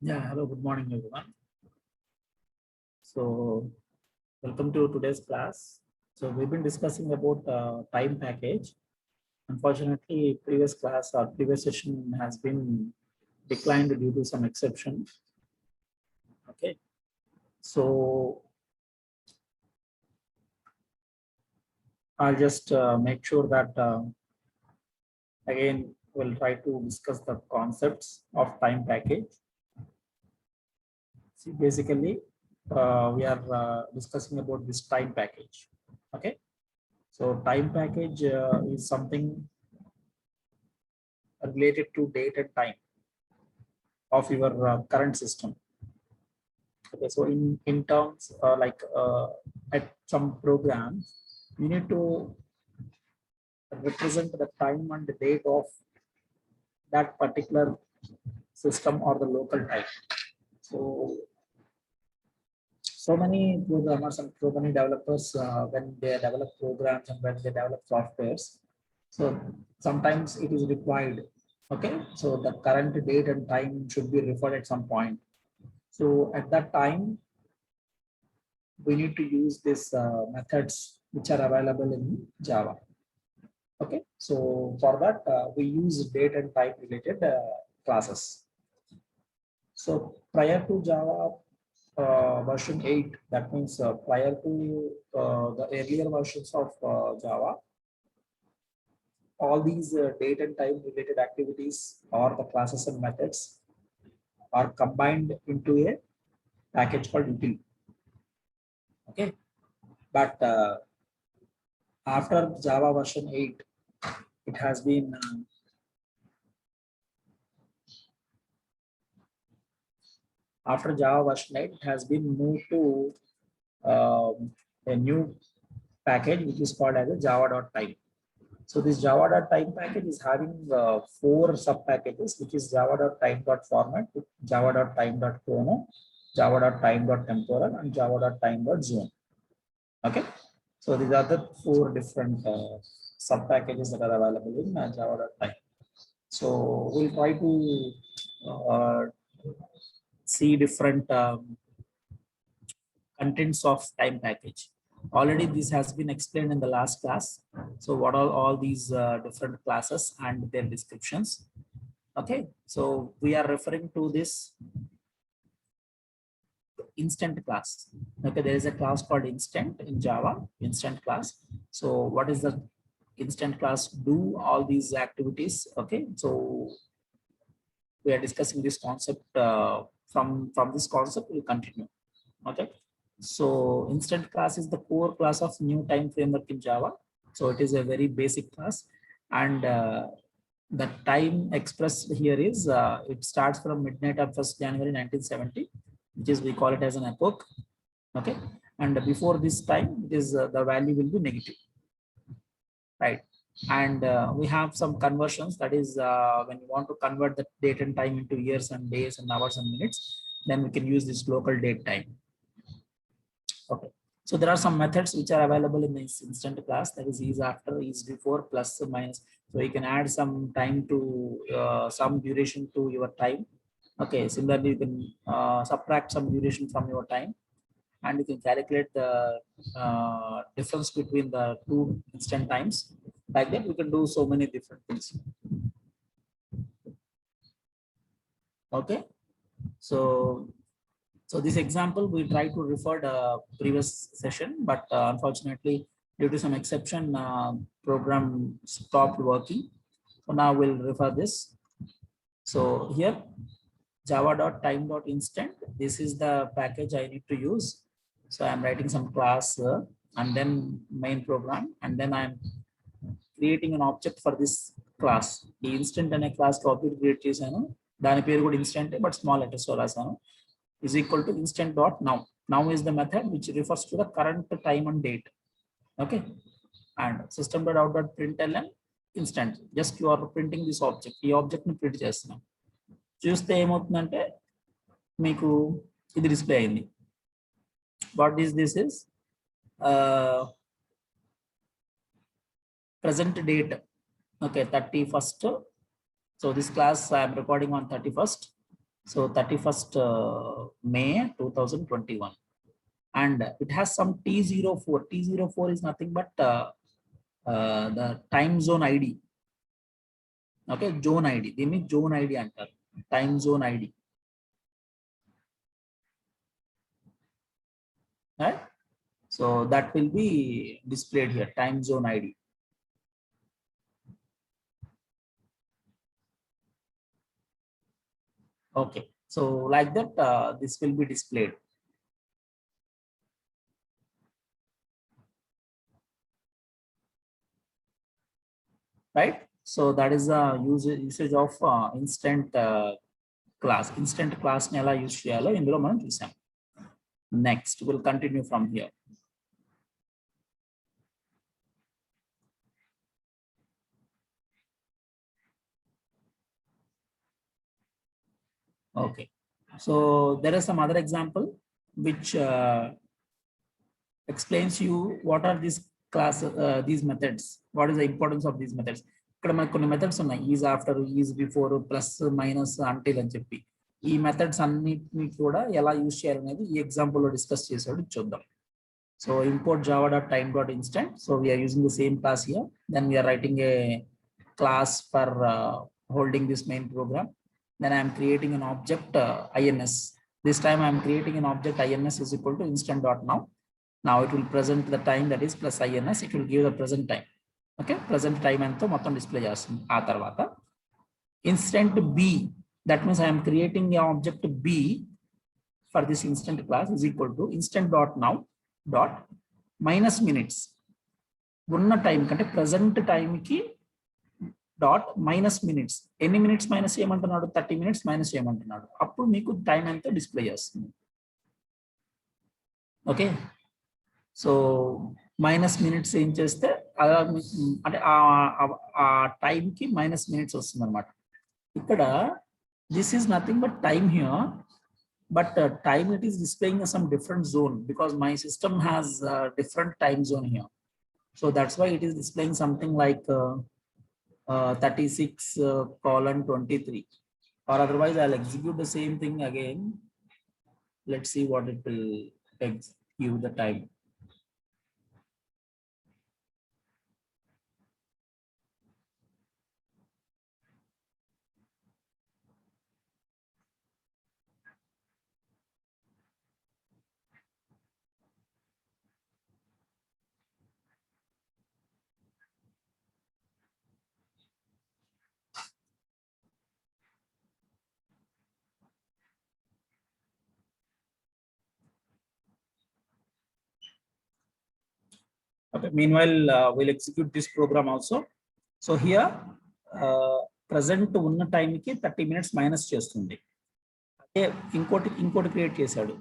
Yeah, hello, good morning, everyone. So, welcome to today's class. So, we've been discussing about time package. Unfortunately, previous class or previous session has been declined due to some exception. Okay, so I'll just make sure that again we'll try to discuss the concepts of time package. See, basically, we are discussing about this time package. Okay. So time package is something related to date and time of your current system. Okay, so in terms at some programs, you need to represent the time and the date of that particular system or the local time. So many programmers and so many developers when they develop programs and when they develop softwares, so sometimes it is required. Okay, so the current date and time should be referred at some point. So at that time, we need to use these methods which are available in Java. Okay, so for that, we use date and time related classes. So prior to Java version 8, that means prior to the earlier versions of Java, all these date and time related activities or the classes and methods are combined into a package called util. Okay, but after Java version 8, it has been after Java version 8, it has been moved to a new package which is called as a java.type. So this java.type package is having 4 sub packages, which is java.type.format, java.time.chrono, java.time.temporal, and java.time.zone. Okay, so these are the 4 different sub packages that are available in java.type. So we'll try to uh, see different contents of time package. Already this has been explained in the last class. So what are all these different classes and their descriptions? Okay, so we are referring to this instant class. Okay, there is a class called instant in Java, instant class. So what is the instant class? Do all these activities. Okay, so we are discussing this concept from this concept we'll continue. Okay, so instant class is the core class of new time framework in Java. So it is a very basic class, and the time expressed here is it starts from midnight of 1st January 1970, which is we call it as an epoch. Okay, and before this time, it is the value will be negative, right? And we have some conversions, that is when you want to convert the date and time into years and days and hours and minutes, then we can use this local date time. Okay, so there are some methods which are available in this instant class, that is after, is before, plus, minus. So you can add some time to some duration to your time. Okay, similarly, you can subtract some duration from your time, and you can calculate the difference between the two instant times. Like that, we can do so many different things. Okay, so this example we try to refer the previous session, but unfortunately, due to some exception, program stopped working. So now we'll refer this. So here, java.time.instant. This is the package I need to use. So I'm writing some class and then main program, and then I'm creating an object for this class. The instant and a class object create chesanu. Dani peru kuda instant but small letters so rasanu, is equal to instant dot now. Now is the method which refers to the current time and date. Okay, and system.out.println instant. Just you are printing this object. ఈ object ని print చేస్తున్నాం. చూస్తే ఏమవుతుందంటే మీకు ఇది display అయింది. What is this is present date. Okay, 31st. So this class I am recording on 31st. So 31st May 2021. And it has some T04. T04 is nothing but the time zone ID. Okay, zone ID. They mean zone ID antar. Time zone ID. Right? So that will be displayed here, time zone ID. Okay, so like that, this will be displayed. Right? So that is the usage of instant class. Instant class ni ela use cheyalo indulo manam chusam. Next, we'll continue from here. Okay, so there is some other example which explains you what are these class these methods, what is the importance of these methods. ఇక్కడ మనకు కొన్ని methods ఉన్నాయి, is after, is before, plus, minus, until అని చెప్పి. ఈ methods అన్నిటిని కూడా ఎలా యూజ్ చేయాలనేది ఈ ఎగ్జాంపుల్ లో డిస్కస్ చేసాడు, చూద్దాం. So import java.time.instant. So we are using the same class here. Then we are writing a class for holding this main program. Then I am creating an object ins. This time I am creating an object ins is equal to instant.now. Now it will present the time, that is plus ins. It will give the present time. Okay, present time అంతా మొత్తం display చేస్తుంది. ఆ తర్వాత instant b, that means I am creating the object b for this instant class is equal to instant.now dot minus minutes. ఉన్న time కంటే present time కి dot minus minutes. ఎన్ని minutes minus చేయమంటున్నాడు? 30 minutes మైనస్ చేయమంటున్నాడు. అప్పుడు మీకు time ఎంతో display చేస్తుంది. ఓకే, సో మైనస్ మినిట్స్ ఏం చేస్తే అలా అంటే ఆ టైంకి మైనస్ మినిట్స్ వస్తుంది అనమాట. ఇక్కడ this is nothing but time here, but time it is displaying some different zone because my system has different time zone here. So that's why it is displaying something like 36:23, or otherwise I'll execute the same thing again. Let's see what it will give the time. Okay, meanwhile we'll execute this program also. So here present ఉన్న టైంకి 30 minutes minus చేస్తుంది. అదే ఇంకోటి create చేశాడు,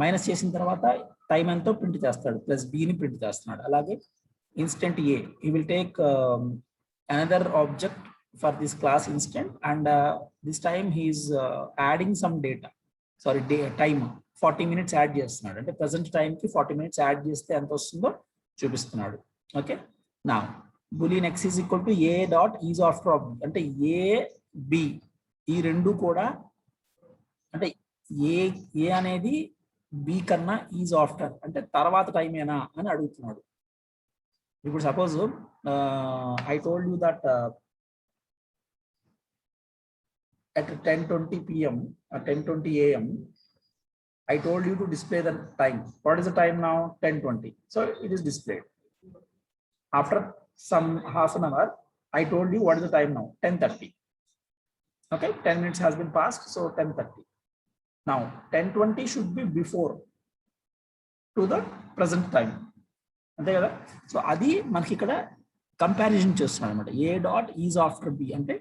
minus చేసిన తర్వాత time ఎంతో print చేస్తాడు, ప్లస్ బిని ప్రింట్ చేస్తున్నాడు. అలాగే instant A, he will take another object for this class instant, and this time he is adding some data, sorry time 40 minutes add చేస్తున్నాడు. అంటే ప్రెసెంట్ టైంకి 40 minutes యాడ్ చేస్తే ఎంత వస్తుందో చూపిస్తున్నాడు. ఓకే, నా Boolean x is equal to A dot is after, అంటే A B ఈ రెండు కూడా, అంటే ఏ అనేది బి కన్నా ఈజ్ ఆఫ్టర్ అంటే తర్వాత టైమేనా అని అడుగుతున్నాడు. ఇప్పుడు suppose I told you that at 10:20 p.m. 10:20 a.m. I told you to display the time. What is the time now? 10:20. So it is displayed. After some half an hour, I told you what is the time now? 10:30. Okay, 10 minutes has been passed, so 10:30. Now 10:20 should be before to the present time. అంతే కదా? So అది మనకి ఇక్కడ comparison చేస్తున్నాడు అనమాట. A dot is after B అంటే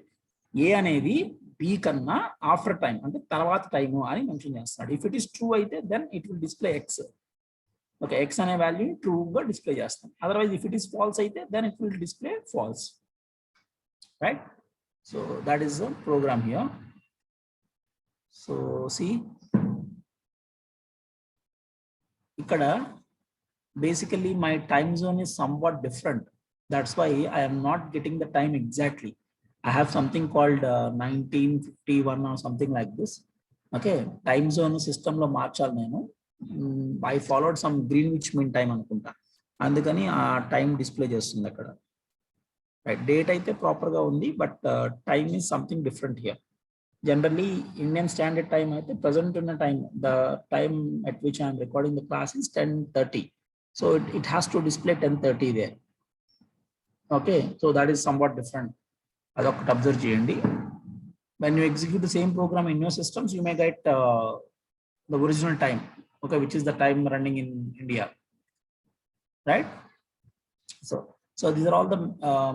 ఏ అనేది B కన్నా ఆఫ్టర్ టైం అంటే తర్వాత టైము అని మెన్షన్ చేస్తున్నాడు. ఇఫ్ ఇట్ ఈస్ ట్రూ అయితే then it will display X. Okay, X అనే వాల్యూ ట్రూగా డిస్ప్లే చేస్తాం. Otherwise if it is false అయితే then it will display false. Right, so that is the program here. So see ఇక్కడ basically my time zone is somewhat different. That's why I am not getting the time exactly. I have something called 1951 or something like this. Okay time zone system లో మార్చాలి నేను. I followed some Greenwich mean time అనుకుంటా, అందుకని ఆ time display చేస్తుంది అక్కడ. Right, date అయితే proper గా ఉంది, but time is something different here. Generally Indian standard time అయితే ప్రజెంట్ ఉన్న time, the time at which I'm recording the class is 10:30. So it has to display 10:30 there. Okay, so that is somewhat different. అదొకటి observe చేయండి. when you execute the same program in your systems, you may get the original time, okay, which is the time running in India, right? So these are all the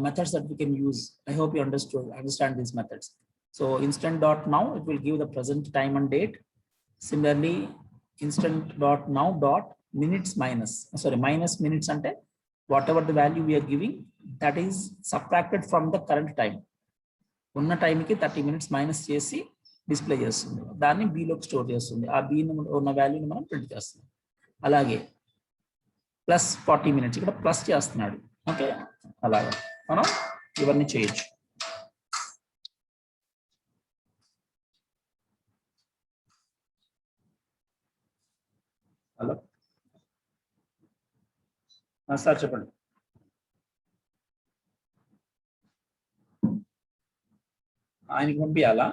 methods that we can use. I hope you understand these methods. So instant dot now, it will give the present time and date. Similarly, instant dot now dot minutes minus, sorry, minus minutes ante whatever the value we are giving, that is subtracted from the current time. ఉన్న టైంకి 30 minutes minus చేసి display చేస్తుంది, దాన్ని బీలోకి store చేస్తుంది. ఆ be ఉన్న వాల్యూని మనం ప్రింట్ చేస్తాం. అలాగే ప్లస్ 40 minutes ఇక్కడ ప్లస్ చేస్తున్నాడు. ఓకే, అలాగే మనం ఇవన్నీ చేయొచ్చు. హలో సార్ చెప్పండి. ఆయనకి పంపించాలా?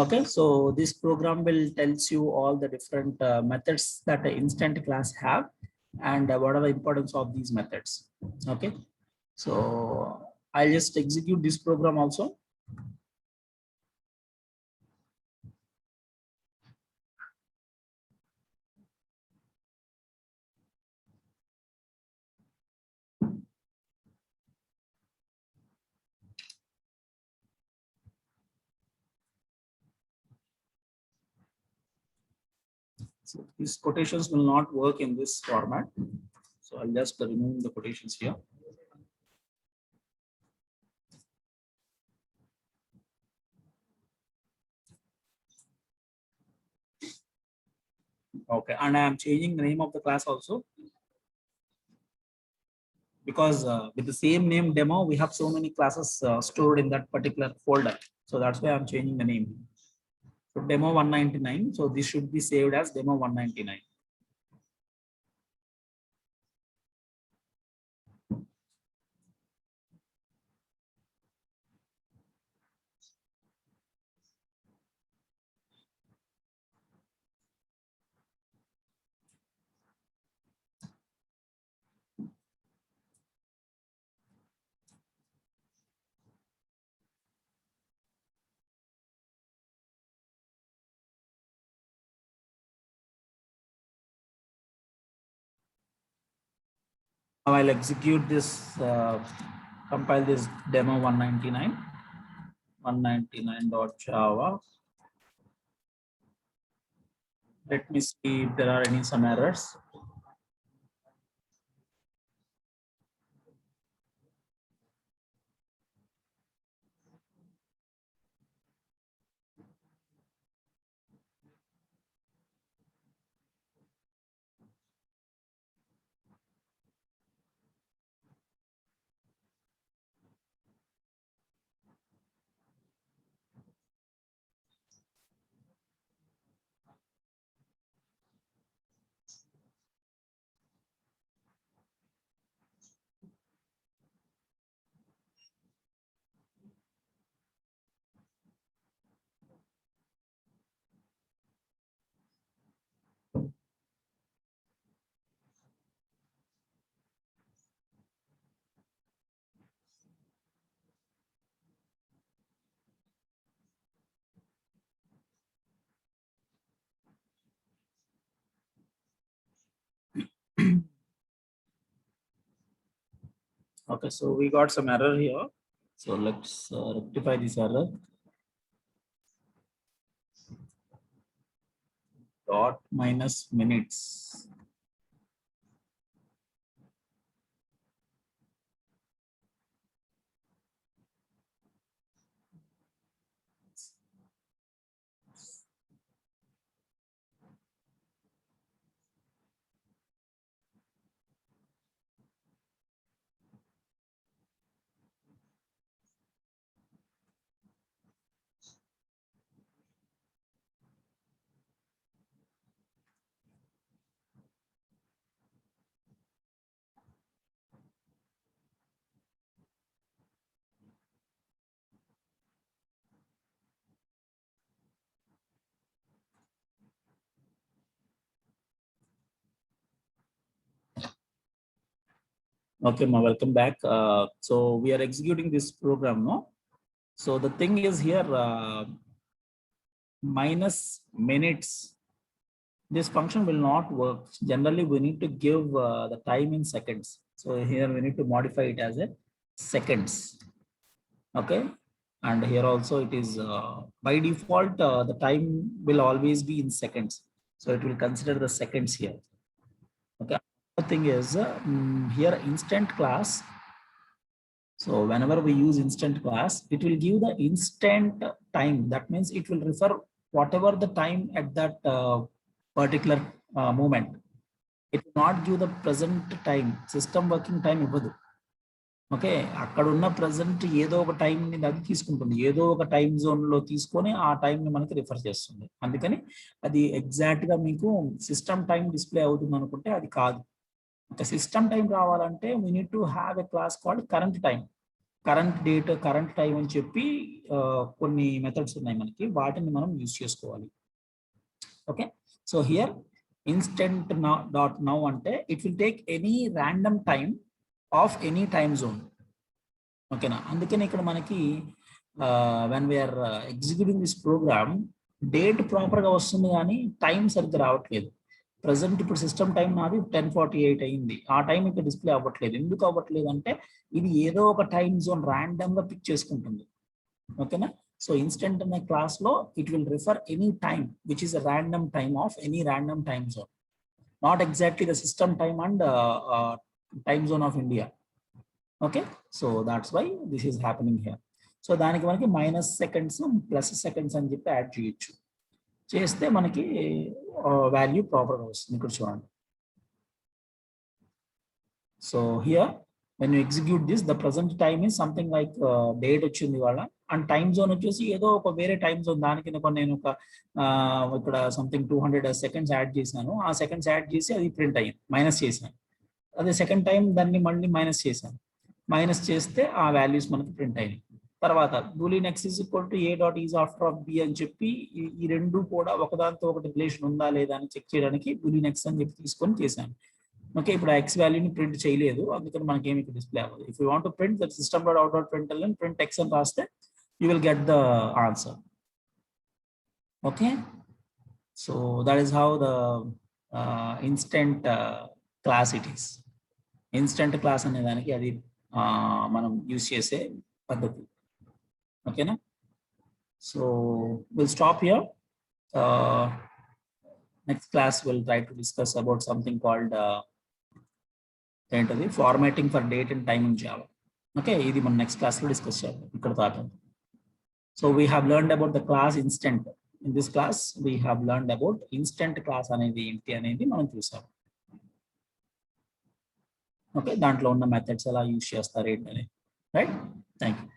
Okay, so this program will tells you all the different methods that the instant class have, and what are the importance of these methods. Okay, so I'll just execute this program also. So these quotations will not work in this format. So I'll just remove the quotations here. Okay, and I am changing the name of the class also, because with the same name demo, we have so many classes stored in that particular folder. So that's why I'm changing the name. So demo 199. So this should be saved as demo 199. Now I'll execute this, compile this demo 199.java. Let me see if there are some errors. Okay, so we got some error here. So let's rectify this error. Dot minus minutes. Okay, ma, welcome back. So we are executing this program, no? So the thing is here, minus minutes. This function will not work. Generally, we need to give the time in seconds. So here we need to modify it as a seconds. Okay. And here also it is by default, the time will always be in seconds. So it will consider the seconds here. Okay. The thing is here instant class. So whenever we use instant class, it will give the instant time. That means it will refer whatever the time at that particular moment. It will not give the present time, system working time ఇవ్వదు. Okay, అక్కడ ఉన్న present ఏదో ఒక time అది తీసుకుంటుంది, ఏదో ఒక time zone లో తీసుకొని ఆ టైం ని మనకి రిఫర్ చేస్తుంది. అందుకని అది ఎగ్జాక్ట్ గా మీకు సిస్టమ్ టైం డిస్ప్లే అవుతుంది అనుకుంటే అది కాదు. ఒక సిస్టమ్ టైం రావాలంటే we need to have a class called current time. Current date, current time అని చెప్పి కొన్ని మెథడ్స్ ఉన్నాయి మనకి, వాటిని మనం యూజ్ చేసుకోవాలి. Okay, so here instant dot now అంటే it will take any random time of any time zone. ఓకేనా, అందుకని ఇక్కడ మనకి when we are executing this program date ప్రాపర్గా వస్తుంది కానీ టైం సరిగ్గా రావట్లేదు. ప్రజెంట్ ఇప్పుడు సిస్టమ్ టైం నాది 10:48 అయింది, ఆ టైం ఇక్కడ డిస్ప్లే అవ్వట్లేదు. ఎందుకు అవ్వట్లేదు అంటే ఇది ఏదో ఒక టైం జోన్ ర్యాండమ్ గా పిక్ చేసుకుంటుంది. ఓకేనా, సో ఇన్స్టెంట్ అనే క్లాస్ లో it will refer any time which is a random time of any random time zone, not exactly the system time and time zone of India. Okay, so that's why this is happening here. So దానికి మనకి minus seconds plus seconds అని చెప్పి add చేయొచ్చు. చేస్తే మనకి value ప్రాపర్గా వస్తుంది. ఇక్కడ చూడండి. So here when you execute this the present time is something like date వచ్చింది వాళ్ళ, అండ్ టైమ్ జోన్ వచ్చేసి ఏదో ఒక వేరే టైమ్ జోన్. దానికి నేను ఒక ఇక్కడ సంథింగ్ 200 సెకండ్స్ యాడ్ చేశాను. ఆ సెకండ్స్ యాడ్ చేసి అది ప్రింట్ అయ్యింది, మైనస్ చేశాను. అదే సెకండ్ టైం దాన్ని మళ్ళీ మైనస్ చేశాను. మైనస్ చేస్తే ఆ వాల్యూస్ మనకి ప్రింట్ అయినాయి. తర్వాత Boolean x is equal to a dot is after of b అని చెప్పి ఈ రెండు కూడా ఒకదానితో ఒకటి రిలేషన్ ఉందా లేదా అని చెక్ చేయడానికి బూలియన్ x అని చెప్పి తీసుకొని చేశాను. ఓకే, ఇప్పుడు ఆ x వాల్యూని ప్రింట్ చేయలేదు, అందుకని మనకి ఏమి డిస్ప్లే అవ్వదు. If you want to print that system dot out dot print print x అని రాస్తే you will get the answer. Okay, so that is how the instant class it is. Instant class అనే దానికి అది మనం use చేసే పద్ధతి. ఓకేనా, so will stop here. Next class will try to discuss about something called ఏంటది formatting for date and time in Java. Okay, ఇది మనం నెక్స్ట్ క్లాస్ లో డిస్కస్ చేద్దాం. ఇక్కడ తాపం. So we have learned about the class instant. In this class we have learned about instant class అనేది ఏంటి అనేది మనం చూసాం. ఓకే, దాంట్లో ఉన్న మెథడ్స్ ఎలా యూజ్ చేస్తారు ఏంటనేది. Right, thank you.